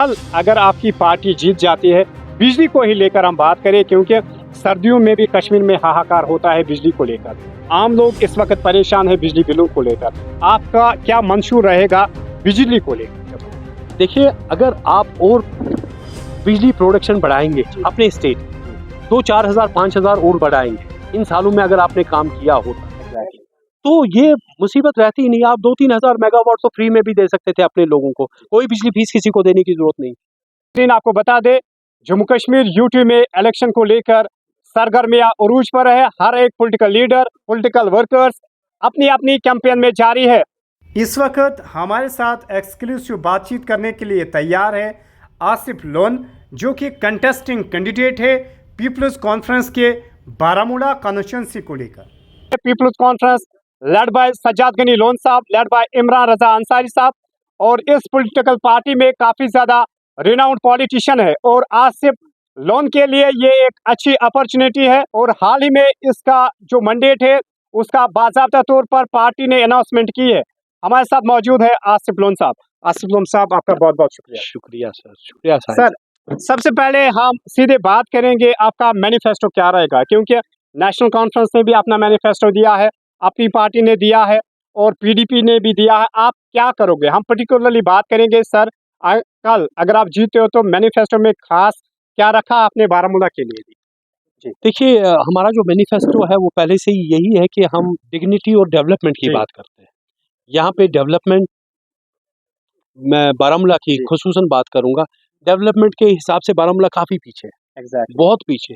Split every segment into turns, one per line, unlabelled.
कल अगर आपकी पार्टी जीत जाती है, बिजली को ही लेकर हम बात करें, क्योंकि सर्दियों में भी कश्मीर में हाहाकार होता है बिजली को लेकर। आम लोग इस वक्त परेशान है बिजली बिलों को लेकर। आपका क्या मंशूर रहेगा बिजली को लेकर?
देखिए, अगर आप और बिजली प्रोडक्शन बढ़ाएंगे अपने स्टेट 2-4 हज़ार 5 हज़ार और बढ़ाएंगे इन सालों में, अगर आपने काम किया होता तो ये मुसीबत रहती ही नहीं। आप 2-3 हज़ार मेगावाट तो फ्री में भी दे सकते थे अपने लोगों को, कोई बिजली फीस किसी को देने की जरूरत नहीं।
लेकिन आपको बता दें, जम्मू कश्मीर यूटी में इलेक्शन को लेकर सरगर्मियां उरूज पर है। हर एक पॉलिटिकल लीडर, पॉलिटिकल वर्कर्स अपनी अपनी कैंपेन में जारी है। इस वक्त हमारे साथ एक्सक्लूसिव बातचीत करने के लिए तैयार है आसिफ लोन, जो कि कंटेस्टिंग कैंडिडेट है पीपल्स कॉन्फ्रेंस के बारामूला कॉन्स्टिट्यूंसी को लेकर। People's Conference led by Sajjad Ghani Lone sahab, led by Imran Raza Ansari sahab, और इस पॉलिटिकल पार्टी में काफ़ी ज़्यादा रिनाउंड पॉलिटिशियन है और आसिफ लोन के लिए ये एक अच्छी अपॉर्चुनिटी है। और हाल ही में इसका जो मैंडेट है उसका बाज़ाब्ता तौर पर पार्टी ने अनाउंसमेंट की है। हमारे साथ मौजूद है आसिफ लोन साहब। आसिफ लोन साहब, आपका बहुत बहुत शुक्रिया।
शुक्रिया सर, शुक्रिया
सर, सबसे पहले हम सीधे बात करेंगे आपका मैनिफेस्टो क्या रहेगा, क्योंकि नेशनल कॉन्फ्रेंस ने भी अपना मैनिफेस्टो दिया है, अपनी पार्टी ने दिया है और पीडीपी ने भी दिया है। आप क्या करोगे? हम पर्टिकुलरली बात करेंगे सर, कल अगर आप जीते हो तो मैनिफेस्टो में खास क्या रखा आपने बारामूला के लिए भी?
जी, देखिए, हमारा जो मैनिफेस्टो है वो पहले से ही यही है कि हम डिग्निटी और डेवलपमेंट की बात करते हैं। यहाँ पे डेवलपमेंट, मैं बारामूला की खुसूसन बात करूंगा, डेवलपमेंट के हिसाब से बारामूला काफ़ी पीछे है। बहुत पीछे,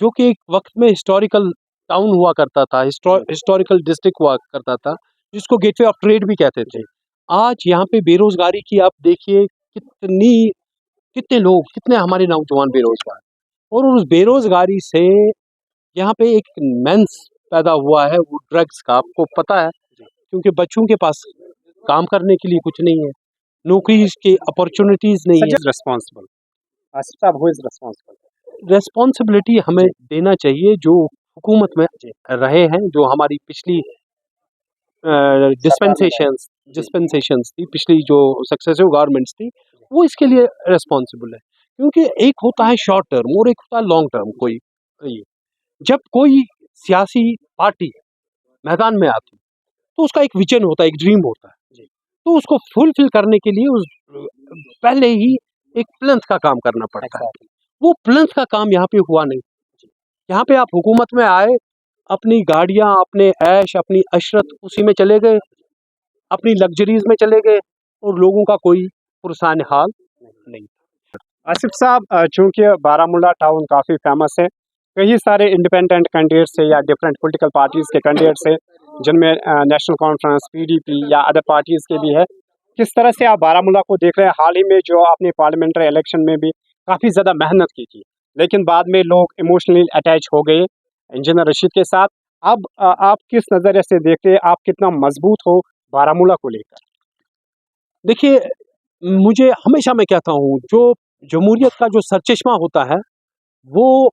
जो कि एक वक्त में हिस्टोरिकल टाउन हुआ करता था, हिस्टोरिकल डिस्ट्रिक्ट हुआ करता था, जिसको गेटवे ऑफ ट्रेड भी कहते थे। आज यहाँ पे बेरोजगारी की आप देखिए, कितने लोग, कितने हमारे नौजवान बेरोजगार, और उस बेरोजगारी से यहाँ पे एक मेंस पैदा हुआ है, वो ड्रग्स का, आपको पता है, क्योंकि बच्चों के पास काम करने के लिए कुछ नहीं है, नौकरी की अपॉर्चुनिटीज नहीं है।
रिस्पॉन्सिबल आसिफ साहब, हु इज रिस्पॉन्सिबल?
रेस्पॉन्सिबिलिटी हमें देना चाहिए जो हुकूमत में रहे हैं, जो हमारी पिछली डिस्पेंसेशंस थी, पिछली जो सक्सेसिव गवर्नमेंट्स थी, वो इसके लिए रेस्पॉन्सिबल है। क्योंकि एक होता है शॉर्ट टर्म और एक होता है लॉन्ग टर्म। जब कोई सियासी पार्टी मैदान में आती तो उसका एक विजन होता है, एक ड्रीम होता है, तो उसको फुलफिल करने के लिए उस पहले ही एक प्लान का काम करना पड़ता है। वो प्लान का काम यहाँ पे हुआ नहीं। यहाँ पे आप हुकूमत में आए, अपनी गाड़ियाँ, अपने ऐश, अपनी अशरत उसी में चले गए, अपनी लग्जरीज में चले गए, और लोगों का कोई पुरसान हाल नहीं।
आसिफ साहब, चूंकि बारामूला टाउन काफ़ी फेमस है, कई सारे इंडिपेंडेंट कैंडिडेट्स है या डिफरेंट पॉलिटिकल पार्टीज़ के कैंडिडेट्स है, जिनमें नेशनल कॉन्फ्रेंस, पीडीपी या अदर पार्टीज़ के भी है। किस तरह से आप बारामूला को देख रहे हैं? हाल ही में जो आपने पार्लियामेंट्री इलेक्शन में भी काफ़ी ज़्यादा मेहनत की थी, लेकिन बाद में लोग इमोशनली अटैच हो गए इंजीनियर रशीद के साथ। अब आप किस नज़रिए से देखते हैं, आप कितना मजबूत हो बारामूला को लेकर?
देखिए, मुझे हमेशा, मैं कहता हूँ, जो जमहूरियत का जो सरचश्मा होता है वो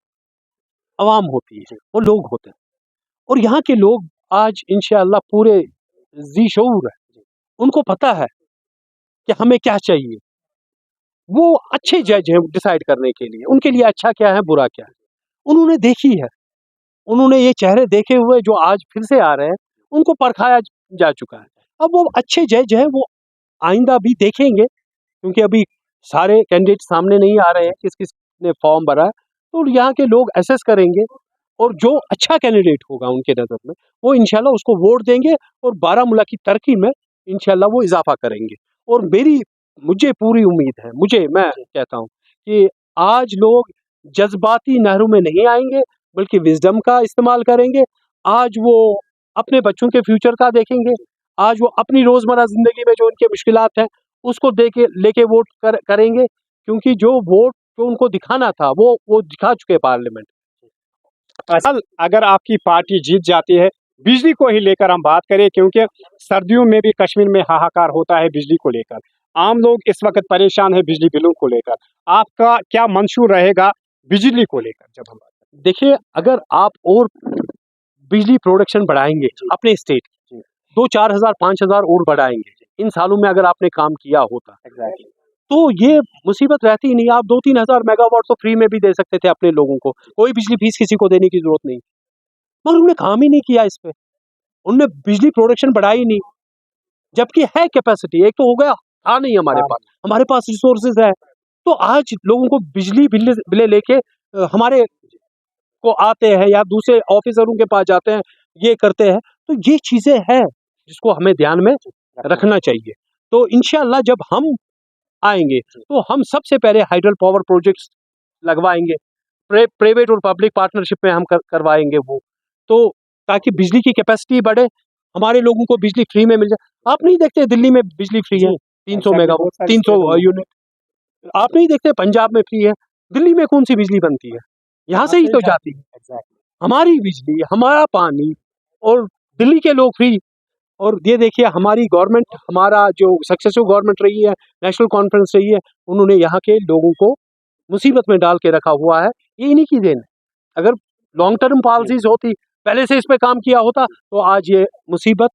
अवाम होती है, वो लोग होते हैं, और यहाँ के लोग आज इंशाअल्लाह पूरे जी शऊर है। उनको पता है कि हमें क्या चाहिए, वो अच्छे जज हैं डिसाइड करने के लिए, उनके लिए अच्छा क्या है, बुरा क्या है, उन्होंने देखी है। उन्होंने ये चेहरे देखे हुए जो आज फिर से आ रहे हैं, उनको परखाया जा चुका है। अब वो अच्छे जज हैं, वो आइंदा भी देखेंगे, क्योंकि अभी सारे कैंडिडेट सामने नहीं आ रहे हैं, किस किस ने फॉर्म भरा है, तो यहाँ के लोग असेस करेंगे, और जो अच्छा कैंडिडेट होगा उनके नज़र में, वो इंशाल्लाह उसको वोट देंगे, और बारामूला की तरक्की में इंशाल्लाह वो इजाफा करेंगे। और मुझे पूरी उम्मीद है, मैं कहता हूँ कि आज लोग जज्बाती नहरों में नहीं आएंगे, बल्कि विजडम का इस्तेमाल करेंगे। आज वो अपने बच्चों के फ्यूचर का देखेंगे, आज वो अपनी रोजमर्रा जिंदगी में जो उनके मुश्किलात हैं उसको लेके वोट करेंगे, क्योंकि जो वोट जो उनको दिखाना था वो दिखा चुके पार्लियामेंट।
अगर आपकी पार्टी जीत जाती है, बिजली को ही लेकर हम बात करें, क्योंकि सर्दियों में भी कश्मीर में हाहाकार होता है बिजली को लेकर। आम लोग इस वक्त परेशान है बिजली बिलों को लेकर। आपका क्या मंशूर रहेगा बिजली को लेकर? जब हम
देखिए, अगर आप और बिजली प्रोडक्शन बढ़ाएंगे अपने स्टेट 2-4 हज़ार 5 हज़ार और बढ़ाएंगे इन सालों में, अगर आपने काम किया होता तो ये मुसीबत रहती ही नहीं। आप 2-3 हज़ार मेगावाट तो फ्री में भी दे सकते थे अपने लोगों को, कोई बिजली फीस किसी को देने की जरूरत नहीं, मगर उन्होंने काम ही नहीं किया इस पे। उनने बिजली प्रोडक्शन बढ़ाई नहीं, जबकि है कैपेसिटी। एक तो हो गया था नहीं हमारे पास रिसोर्सेज है, तो आज लोगों को बिजली बिले लेके हमारे को आते हैं या दूसरे ऑफिसरों के पास जाते हैं, ये करते हैं। तो ये चीजें हैं जिसको हमें ध्यान में रखना चाहिए। तो इंशाल्लाह जब हम आएंगे तो हम सबसे पहले हाइडल पावर प्रोजेक्ट्स लगवाएंगे, प्राइवेट और पब्लिक पार्टनरशिप में हम करवाएंगे वो, तो ताकि बिजली की कैपेसिटी बढ़े, हमारे लोगों को बिजली फ्री में मिल जाए। आप नहीं देखते दिल्ली में बिजली फ्री है, 300 मेगावाट, 300 यूनिट। आप नहीं देखते पंजाब में फ्री है, दिल्ली में कौन सी बिजली बनती है? यहाँ से ही तो जाती है हमारी बिजली, हमारा पानी, और दिल्ली के लोग फ्री। और ये देखिए हमारी गवर्नमेंट, हमारा जो सक्सेसफुल गवर्नमेंट रही है, नेशनल कॉन्फ्रेंस रही है, उन्होंने यहाँ के लोगों को मुसीबत में डाल के रखा हुआ है। ये इन्हीं की देन है। अगर लॉन्ग टर्म पॉलिसीज होती, पहले से इस पे काम किया होता, तो आज ये मुसीबत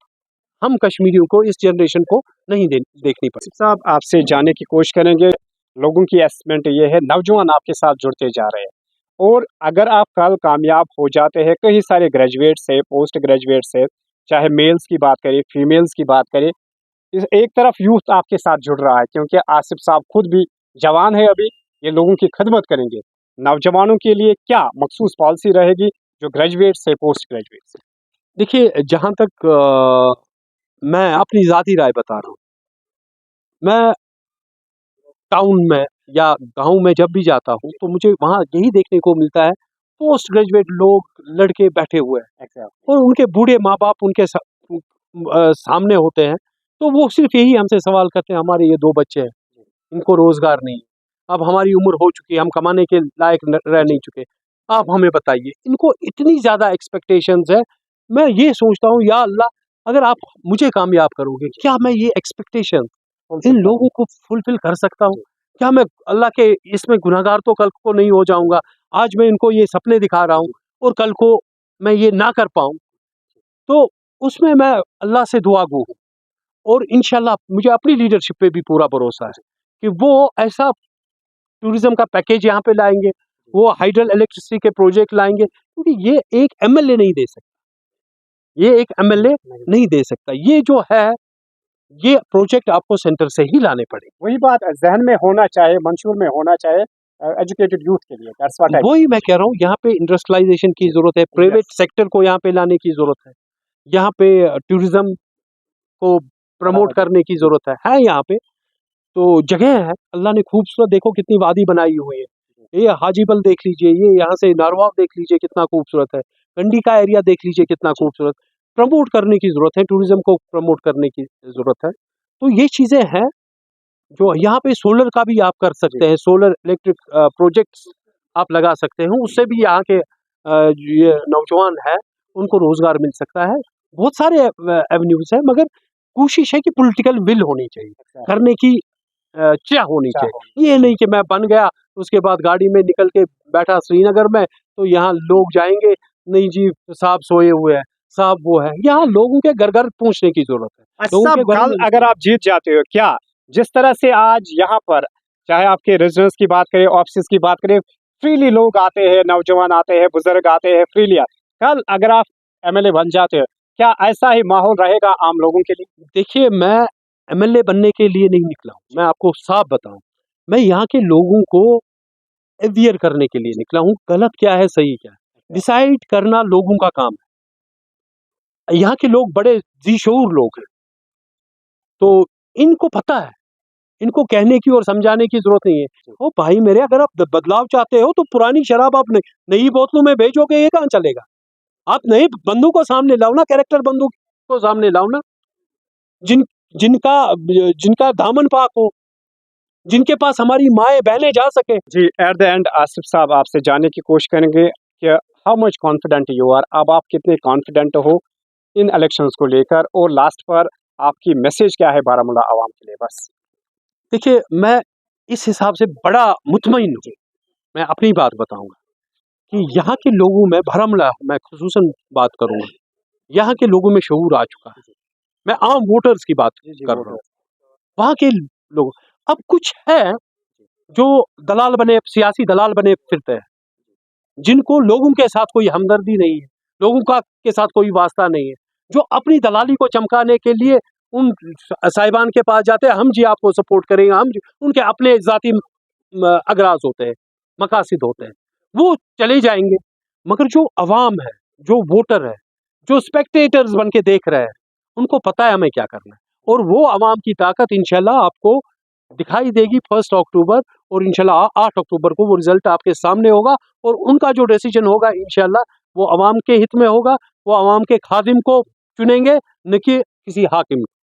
हम कश्मीरियों को, इस जनरेशन को नहीं देखनी पड़ी।
साहब आपसे जानने की कोशिश करेंगे, लोगों की एस्टिमेट ये है नौजवान आपके साथ जुड़ते जा रहे हैं, और अगर आप कल कामयाब हो जाते हैं, कई सारे ग्रेजुएट से, पोस्ट ग्रेजुएट से, चाहे मेल्स की बात करें, फीमेल्स की बात करें, एक तरफ यूथ आपके साथ जुड़ रहा है, क्योंकि आसिफ साहब खुद भी जवान है अभी, ये लोगों की खिदमत करेंगे। नौजवानों के लिए क्या मखसूस पॉलिसी रहेगी जो ग्रेजुएट से, पोस्ट ग्रेजुएट से?
देखिए जहाँ तक मैं अपनी ज़ाती राय बता रहा हूँ, मैं टाउन में या गांव में जब भी जाता हूँ तो मुझे वहाँ यही देखने को मिलता है, पोस्ट ग्रेजुएट लोग, लड़के बैठे हुए हैं और उनके बूढ़े माँ बाप उनके सामने होते हैं, तो वो सिर्फ यही हमसे सवाल करते हैं, हमारे ये 2 बच्चे हैं, इनको रोजगार नहीं, अब हमारी उम्र हो चुकी है, हम कमाने के लायक रह नहीं चुके, आप हमें बताइए। इनको इतनी ज़्यादा एक्सपेक्टेशंस है। मैं ये सोचता हूँ या अल्लाह, अगर आप मुझे कामयाब करोगे, क्या मैं ये एक्सपेक्टेशन इन लोगों को फुलफिल कर सकता हूँ? क्या मैं अल्लाह के इसमें गुनहगार तो कल को नहीं हो जाऊंगा? आज मैं इनको ये सपने दिखा रहा हूँ और कल को मैं ये ना कर पाऊँ, तो उसमें मैं अल्लाह से दुआ गो हूँ। और इंशाल्लाह मुझे अपनी लीडरशिप पे भी पूरा भरोसा है कि वो ऐसा टूरिज्म का पैकेज यहाँ पे लाएंगे, वो हाइडल इलेक्ट्रिसिटी के प्रोजेक्ट लाएंगे, क्योंकि ये एक एमएलए नहीं दे सकता, ये एक एमएलए नहीं दे सकता। ये जो है, ये प्रोजेक्ट आपको सेंटर से ही लाने पड़े।
वही बात जहन में होना चाहिए, मंशूर में होना चाहिए एजुकेटेड यूथ के लिए। That's what I
वही मैं कह रहा हूँ, यहाँ पे इंडस्ट्रियलाइजेशन की जरूरत है, प्राइवेट सेक्टर को यहाँ पे लाने की जरूरत है, यहाँ पे टूरिज्म को प्रमोट करने की जरूरत है यहाँ पे। तो जगह है, अल्लाह ने खूबसूरत, देखो कितनी वादी बनाई हुई है। ये हाजीबल देख लीजिए, ये यहाँ से नारवाव देख लीजिए कितना खूबसूरत है, कंडी का एरिया देख लीजिए कितना खूबसूरत। प्रमोट करने की जरूरत है, टूरिज्म को प्रमोट करने की जरूरत है। तो ये चीजें हैं जो यहाँ पे सोलर का भी आप कर सकते हैं, सोलर इलेक्ट्रिक प्रोजेक्ट्स आप लगा सकते हैं, उससे भी यहाँ के ये नौजवान है उनको रोजगार मिल सकता है। बहुत सारे एवेन्यूज है, मगर कोशिश है कि पॉलिटिकल विल होनी चाहिए, करने की चाह होनी चाहिए। ये नहीं कि मैं बन गया उसके बाद गाड़ी में निकल के बैठा श्रीनगर में, तो यहाँ लोग जाएंगे, नहीं जी साहब सोए हुए हैं, साहब वो है। यहाँ लोगों के घर घर पहुँचने की जरूरत है। लोगों के घर में
अगर आप जीत जाते हो, क्या जिस तरह से आज यहाँ पर, चाहे आपके रेजिडेंस की बात करें, ऑफिस की बात करें, फ्रीली लोग आते हैं, नौजवान आते हैं, बुजुर्ग आते हैं फ्रीली, कल अगर आप एमएलए बन जाते हो, क्या ऐसा ही माहौल रहेगा आम लोगों के लिए?
देखिए मैं एमएलए बनने के लिए नहीं निकला हूँ, मैं आपको साफ बताऊं, मैं यहाँ के लोगों को अवेयर करने के लिए निकला हूँ। गलत क्या है, सही क्या है, डिसाइड करना लोगों का काम है। यहाँ के लोग बड़े जीशऊर लोग हैं, तो इनको पता है, इनको कहने की और समझाने की जरूरत नहीं है। ओ भाई मेरे, अगर आप बदलाव चाहते हो तो पुरानी शराब आप नई बोतलों में भेजोगे, ये कहाँ चलेगा? आप नए बंदूक को सामने लाओ ना, कैरेक्टर बंदूक को सामने लाओ ना, जिनका जिनका दामन पाक हो, जिनके पास हमारी माएँ बहनें जा सके।
जी, at the end Asif sahab आपसे जानने की कोशिश करेंगे कि how much confident you are, अब आप कितने कॉन्फिडेंट हो इन इलेक्शंस को लेकर, और लास्ट पर आपकी मैसेज क्या है बारामूला आवाम के लिए? बस
देखिए मैं इस हिसाब से बड़ा मुतमईन हूँ, मैं अपनी बात बताऊंगा कि यहाँ के लोगों में, बारामूला मैं खुसूसन बात करूंगा, यहाँ के लोगों में शऊर आ चुका है। मैं आम वोटर्स की बात कर रहा हूँ, वहाँ के लोग, अब कुछ है जो दलाल बने, सियासी दलाल बने फिरते हैं, जिनको लोगों के साथ कोई हमदर्दी नहीं है, लोगों का के साथ कोई वास्ता नहीं है, जो अपनी दलाली को चमकाने के लिए उन साहिबान के पास जाते हैं, हम जी आपको सपोर्ट करेंगे, हम जी, उनके अपने जाती अगराज होते हैं, मकासिद होते हैं, वो चले जाएंगे। मगर जो अवाम है, जो वोटर है, जो स्पेक्टेटर्स बन के देख रहे हैं, उनको पता है हमें क्या करना है, और वो अवाम की ताकत इंशाल्लाह आपको दिखाई देगी 1 अक्टूबर, और इंशाल्लाह 8 अक्टूबर को वो रिजल्ट आपके सामने होगा, और उनका जो डिसीजन होगा इंशाल्लाह वो अवाम के हित में होगा, वो अवाम के खादिम को चुनेंगे, न कि किसी हाकिम को।